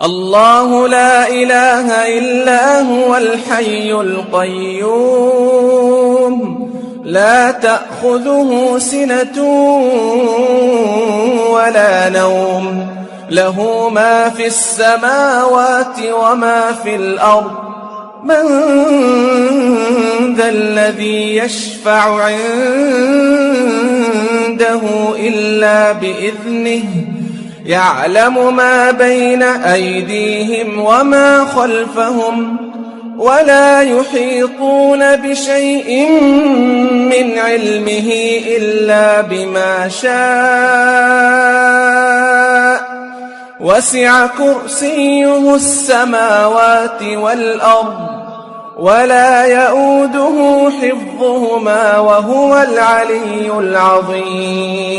الله لا إله إلا هو الحي القيوم لا تأخذه سنة ولا نوم له ما في السماوات وما في الأرض من ذا الذي يشفع عنده إلا بإذنه يعلم ما بين أيديهم وما خلفهم ولا يحيطون بشيء من علمه إلا بما شاء وسع كرسيه السماوات والأرض ولا يؤوده حفظهما وهو العلي العظيم